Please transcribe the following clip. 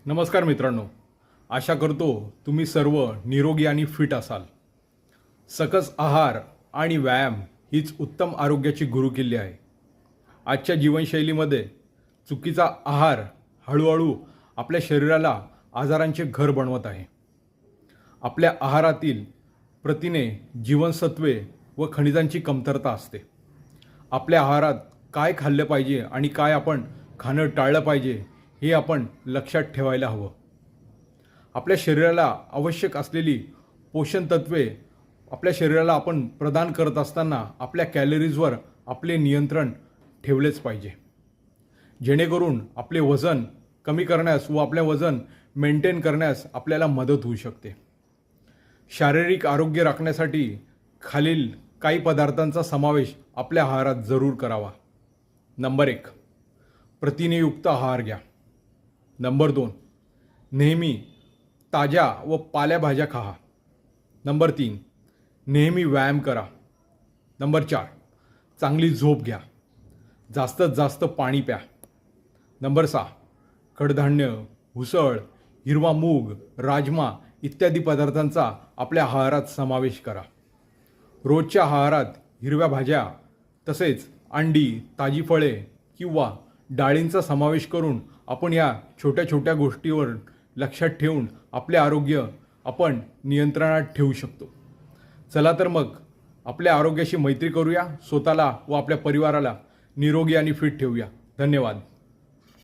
नमस्कार मित्रांनो, आशा करतो तुम्ही सर्व निरोगी आणि फिट असाल. सकस आहार आणि व्यायाम हीच उत्तम आरोग्याची गुरुकिल्ली आहे. आजच्या जीवनशैलीमध्ये चुकीचा आहार हळूहळू आपल्या शरीराला आजारांचे घर बनवत आहे. आपल्या आहारातील प्रथिने, जीवनसत्वे व खनिजांची कमतरता असते. आपल्या आहारात काय खाल्लं पाहिजे आणि काय आपण खाणं टाळलं पाहिजे हे आपण लक्षात ठेवायला हवं. आपल्या शरीराला आवश्यक असलेली पोषण तत्वे आपल्या शरीराला आपण प्रदान करत असताना आपल्या कॅलरीजवर आपले नियंत्रण ठेवलेच पाहिजे, जेणेकरून आपले वजन कमी करण्यास व आपले वजन मेंटेन करण्यास आपल्याला मदत होऊ शकते. शारीरिक आरोग्य राखण्यासाठी खालील काही पदार्थांचा समावेश आपल्या आहारात जरूर करावा. नंबर 1, प्रथिनेयुक्त आहार घ्या. नंबर 2, नेहमी ताज्या व पालेभाज्या खा. नंबर 3, नेहमी व्यायाम करा. नंबर 4, चांगली झोप घ्या. जास्तीत जास्त पाणी प्या. नंबर 6, कडधान्य, उसळ, हिरवा मूग, राजमा इत्यादी पदार्थांचा आपल्या आहारात समावेश करा. रोजच्या आहारात हिरव्या भाज्या तसेच अंडी, ताजी फळे किंवा डाळींचा समावेश करून आपण या छोट्या छोट्या गोष्टीवर लक्षात ठेवून आपले आरोग्य आपण नियंत्रणात ठेवू शकतो. चला तर मग आपल्या आरोग्याशी मैत्री करूया, स्वतःला व आपल्या परिवाराला निरोगी आणि फिट ठेवूया. धन्यवाद.